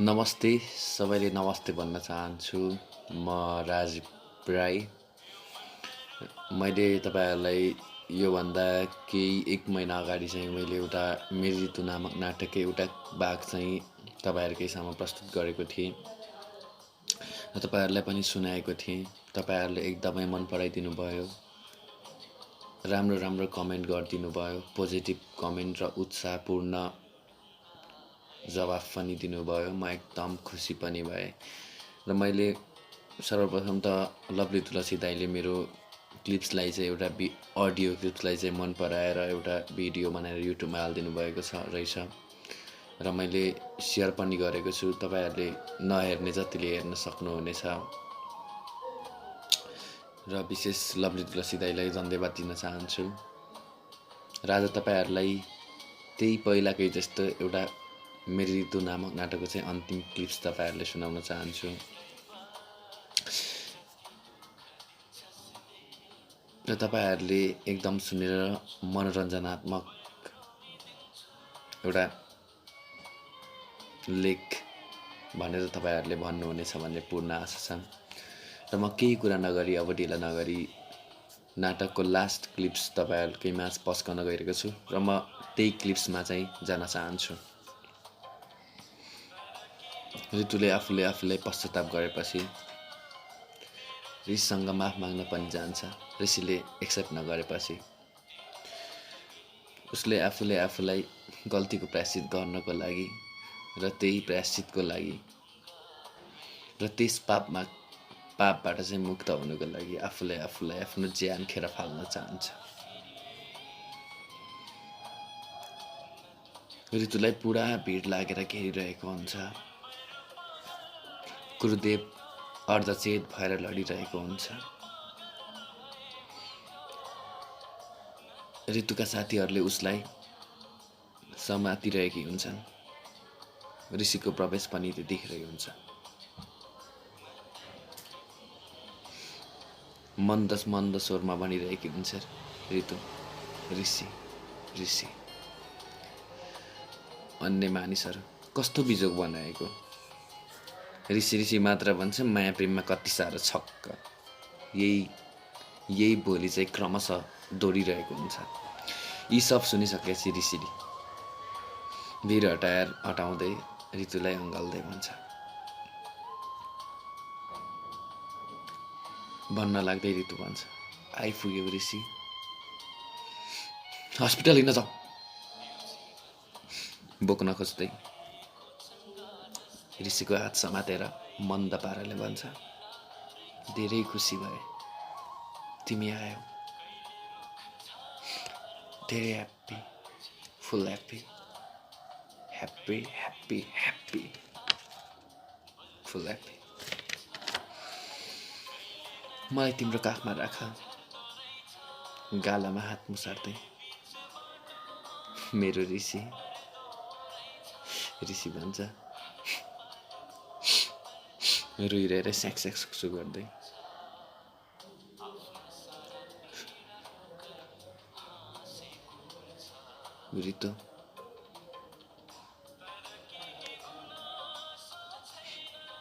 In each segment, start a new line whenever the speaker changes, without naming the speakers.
नमस्ते सबैले नमस्ते भन्न चाहन्छु। म राजीव राई। मैले तपाईँहरूलाई योभन्दा केही 1 महिना अगाडि चाहिँ मैले एउटा मेरी ऋतु नामक नाटककै एउटा भाग चाहिँ तपाईँहरूकै सामु प्रस्तुत गरेको थिएँ र तपाईँहरूलाई पनि सुनाएको थिएँ। तपाईँहरूले एकदमै मन पराइदिनु भयो, राम्रो कमेन्ट गरिदिनु भयो, पोजिटिभ कमेन्ट र उत्साहपूर्ण जवाफ पनि दिनुभयो। म एकदम खुसी पनि भएँ र मैले सर्वप्रथम त लभली तुलसी दाइले मेरो क्लिप्सलाई चाहिँ एउटा अडियो क्लिप्सलाई चाहिँ मन पराएर एउटा भिडियो बनाएर युट्युबमा हालिदिनु भएको रहेछ र मैले सेयर पनि गरेको छु। तपाईँहरूले नहेर्ने जतिले हेर्न सक्नुहुनेछ र विशेष लभली तुलसी दाइलाई धन्यवाद दिन चाहन्छु। र आज तपाईँहरूलाई त्यही पहिलाकै जस्तो एउटा मेरी ऋतु नामक नाटकको चाहिँ अन्तिम क्लिप्स तपाईँहरूले सुनाउन चाहन्छु र तपाईँहरूले एकदम सुनेर मनोरञ्जनात्मक एउटा लेख भनेर तपाईँहरूले भन्नुहुनेछ भन्ने पूर्ण आशा छ। र म केही कुरा नगरी अब ढिला नगरी नाटकको लास्ट क्लिप्स तपाईँहरूकै माझ पस्कन गइरहेको छु र म त्यही क्लिप्समा चाहिँ जान चाहन्छु। ऋतुले आफूलाई पश्चाताप गरेपछि ऋषिसँग माफ माग्न पनि जान्छ। ऋषिले एक्सेप्ट नगरेपछि उसले आफूलाई गल्तीको प्रायश्चित गर्नको लागि र त्यही प्रायश्चितको लागि र त्यस पापबाट चाहिँ मुक्त हुनुको लागि आफूलाई आफ्नो ज्यान खेर फाल्न चाहन्छ। ऋतुलाई पुरा भिड लागेर घेरिरहेको हुन्छ। गुरुदेव अर्धचेत भएर लडिरहेको हुन्छ। ऋतुका साथीहरूले उसलाई समातिरहेकी हुन्छन्। ऋषिको प्रवेश पनि देखिरहेको हुन्छ। मन्द स्वरमा भनिरहेकी हुन्छ ऋतु, ऋषि। अन्य मानिसहरू कस्तो बिजोग बनाएको। ऋषि मात्र भन्छ, माया प्रेममा कति साह्रो छक्क। यही बोली चाहिँ क्रमशः दोहोरिरहेको हुन्छ। यी सब सुनिसकेपछि ऋषिले भिड हटाउँदै ऋतुलाई अँगाल्दै भन्छ, भन्न लाग्दै ऋतु भन्छ, आइपुग्यो ऋषि, हस्पिटल हिँड्न जाऊ। बोक्न खोज्दै ऋषिको हात समातेर मन्द पाराले भन्छ, धेरै खुसी भए तिमी आयौ। धेरै ह्याप्पी, फुल ह्याप्पी, फुल ह्याप्पी। मलाई तिम्रो काखमा राख, गालामा हात मुसार्दै मेरो ऋषि भन्छ, रुइरहेर स्याक सुक्सु गर्दै। ऋतु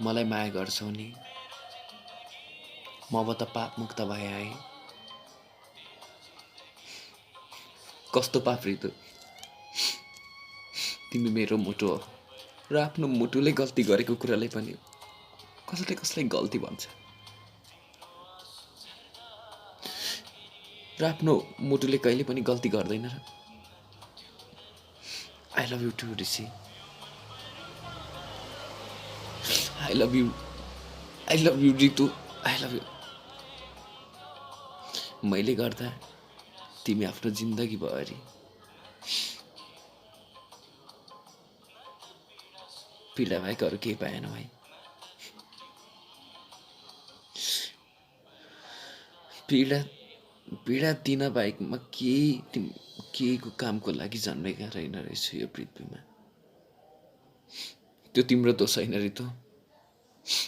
मलाई माया गर्छौ नि, म अब त पाप मुक्त भए आए। कस्तो पाप ऋतु, तिमी मेरो मुटु हो र आफ्नो मुटुले गल्ती गरेको कुराले पनि कसले गल्ती भन्छ र आफ्नो मुटुले कहिले पनि गल्ती गर्दैन र। I love you to Rishi, I love you Ritu, I love you. मैले गर्दा तिमी आफ्नो जिन्दगी भरि पीडा बाहेक अरू केही पाएन भाइ। पीडा दिन बाहेक म केहीको कामको लागि जन्मेका रहेन रहेछु यो पृथ्वीमा। त्यो तिम्रो दोष होइन ऋतु,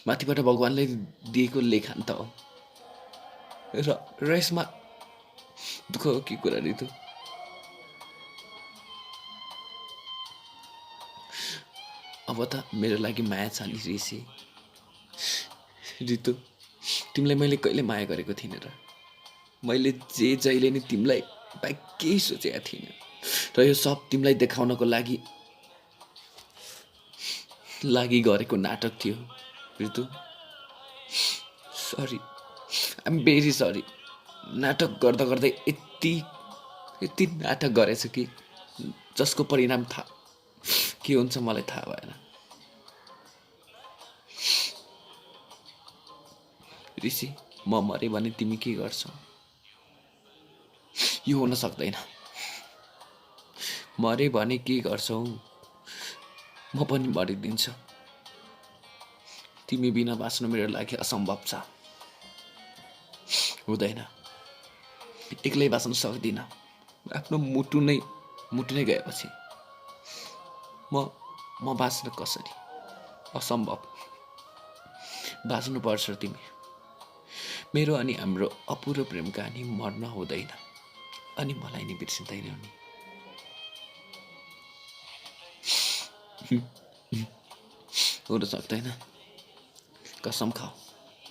माथिबाट भगवानले दिएको लेखान्त हो र यसमा दुःख हो के कुरा ऋतु। अब त मेरो लागि माया छ नि ऋषि। ऋतु, तिमीलाई मैले कहिले माया गरेको थिइनँ र? मैले जहिले नि तिमीलाई बाहेक केही सोचेका थिइनँ र यो सब तिमीलाई देखाउनको लागि गरेको नाटक थियो Ritu. Sorry, I'm very sorry. नाटक गर्दा गर्दै यति नाटक गरेछु कि जसको परिणाम के हुन्छ मलाई थाहा भएन। ऋषि, म मरे भने तिमी के गर्छौ? यो हुन सक्दैन। मरे भने के गर्छौ? म पनि मरिदिन्छु। तिमी बिना बाँच्नु मेरो लागि असम्भव छ। हुँदैन, एक्लै बाँच्न सक्दिनँ। आफ्नो मुटु नै गएपछि म बाँच्न कसरी? असम्भव। बाँच्नु पर्छ तिमी। मेरो अनि हाम्रो अपुरो प्रेम कहानी मर्न हुँदैन, अनि मलाई नि बिर्सिँदैन नि। हुन सक्दैन। कसम खाऊ,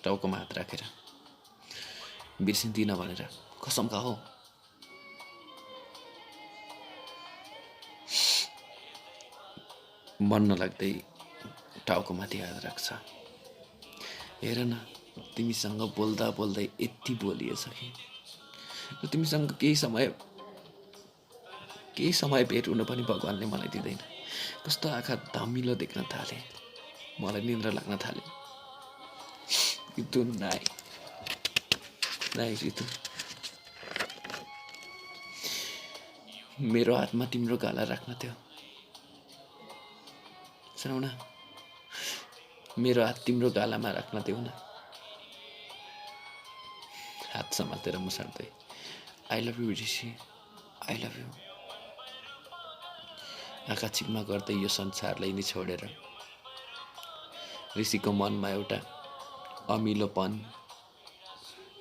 टाउकोमा हात राखेर। बिर्सिँदिन भनेर कसम खाऊ। मन नलाग्दै टाउकोमाथि हात राख्छ। हेर न, तिमीसँग बोल्दा बोल्दै यति बोलिएछ कि तिमीसँग केही समय भेट हुन पनि भगवानले मलाई दिँदैन। कस्तो आँखा धमिलो देख्न थाले, मलाई निन्द्रा लाग्न थाले। ऋतु, नाइ ऋतु, मेरो हातमा तिम्रो गाला राख्न थियो। सुनौ न, मेरो हात तिम्रो गालामा राख्न देऊ न। हात समातेर मुसार्दै, I love you Rishi, I love you. आँखा चिक्मा गर्दै यो संसारलाई नि छोडेर ऋषिको मनमा एउटा अमिलोपन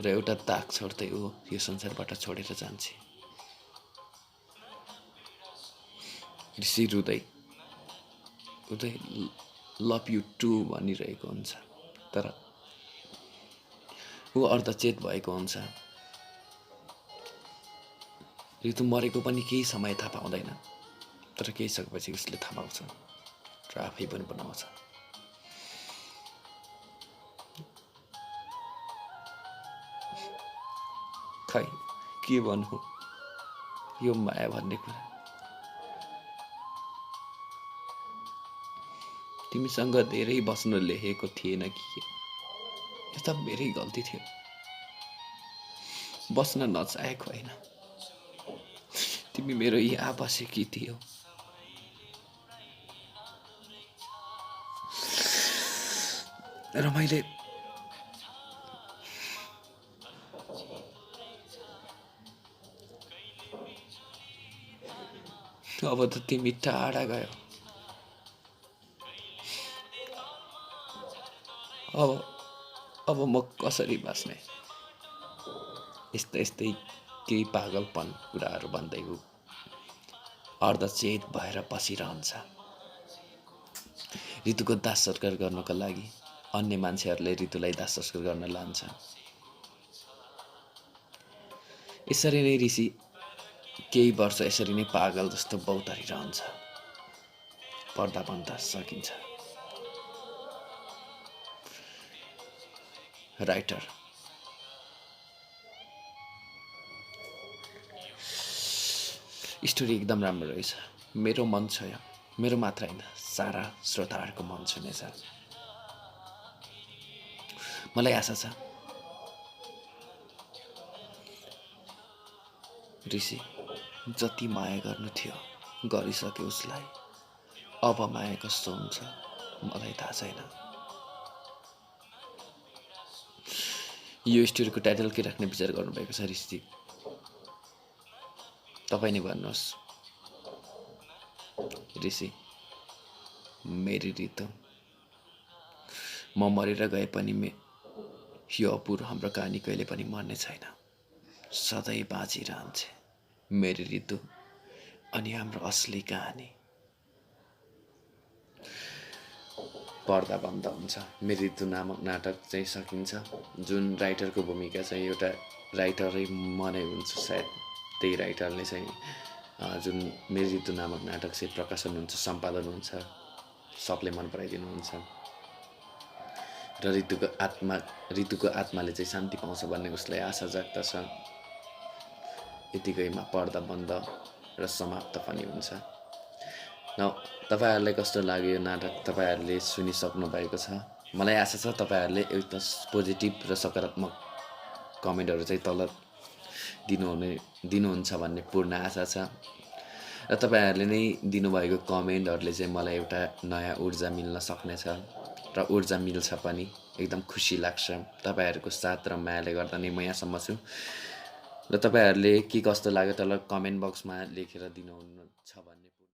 र एउटा दाग छोड्दै ऊ यो संसारबाट छोडेर जान्छ। ऋषि रुँदै लभ यु टु भनिरहेको हुन्छ, तर ऊ अर्धचेत भएको हुन्छ। ऋतु मरेको पनि केही समय थाहा पाउँदैन, तर केही सकेपछि उसले थाहा पाउँछ र आफै पनि बनाउँछ। खै के भन्नु यो माया भन्ने कुरा। तिमीसँग धेरै बस्न लेखेको थिएन कि यो त मेरै गल्ती थियो। बस्न नचाहेको होइन, तिमी मेरो यहाँ बसेकी थियौ। र मैले अब त तिमी टाढा गयो। अब म कसरी बाँच्ने? यस्तै केही पागलपन कुराहरू भन्दै ऊ अर्धचेत भएर बसिरहन्छ। ऋतुको दाह संस्कार गर्नको लागि अन्य मान्छेहरूले ऋतुलाई दाह संस्कार गर्न लान्छ। यसरी नै ऋषि केही वर्ष यसरी नै पागल जस्तो बौतरिरहन्छ। पर्दा बन्द सकिन्छ। राइटर स्टोरी एकदम राम्रो रहेछ। मेरो मन छोयो, मेरो मात्र होइन, सारा श्रोताहरूको मन छुनेछ। मलाई आशा छ ऋषि जति माया गर्नु थियो गरिसके उसलाई। अब माया कस्तो हुन्छ मलाई थाहा छैन। यो स्टोरीको टाइटल के राख्ने विचार गर्नुभएको छ ऋषि? तपाईँ नै भन्नुहोस्। ऋषि, मेरी ऋतु, म मरेर गए पनि यो अपुरो हाम्रो कहानी कहिले पनि मर्ने छैन, सधैँ बाँचिरहन्छ। मेरी ऋतु अनि हाम्रो असली कहानी। पर्दा बन्द हुन्छ। मेरी ऋतु नामक नाटक चाहिँ सकिन्छ, जुन राइटरको भूमिका चाहिँ एउटा राइटरै म नै हुन्छु सायद। त्यही राइटरले चाहिँ जुन मेरी ऋतु नामक नाटक चाहिँ प्रकाशन हुन्छ, सम्पादन हुन्छ, सबले मन पराइदिनुहुन्छ र ऋतुको आत्माले चाहिँ शान्ति पाउँछ भन्ने उसलाई आशा जाग्दछ। यतिकैमा पर्दा बन्द र समाप्त पनि हुन्छ। न तपाईँहरूलाई कस्तो लाग्यो यो नाटक? तपाईँहरूले सुनिसक्नु भएको छ। मलाई आशा छ तपाईँहरूले एकदम पोजिटिभ र सकारात्मक कमेन्टहरू चाहिँ तल दिनुहुन्छ भन्ने पूर्ण आशा छ। र तपाईँहरूले नै दिनुभएको कमेन्टहरूले चाहिँ मलाई एउटा नयाँ ऊर्जा मिल्न सक्नेछ र ऊर्जा मिल्छ पनि। एकदम खुसी लाग्छ। तपाईँहरूको साथ र मायाले गर्दा नै म यहाँसम्म छु। र तपाईँहरूले के कस्तो लाग्यो तल कमेन्ट बक्समा लेखेर दिनुहुन्छ भन्ने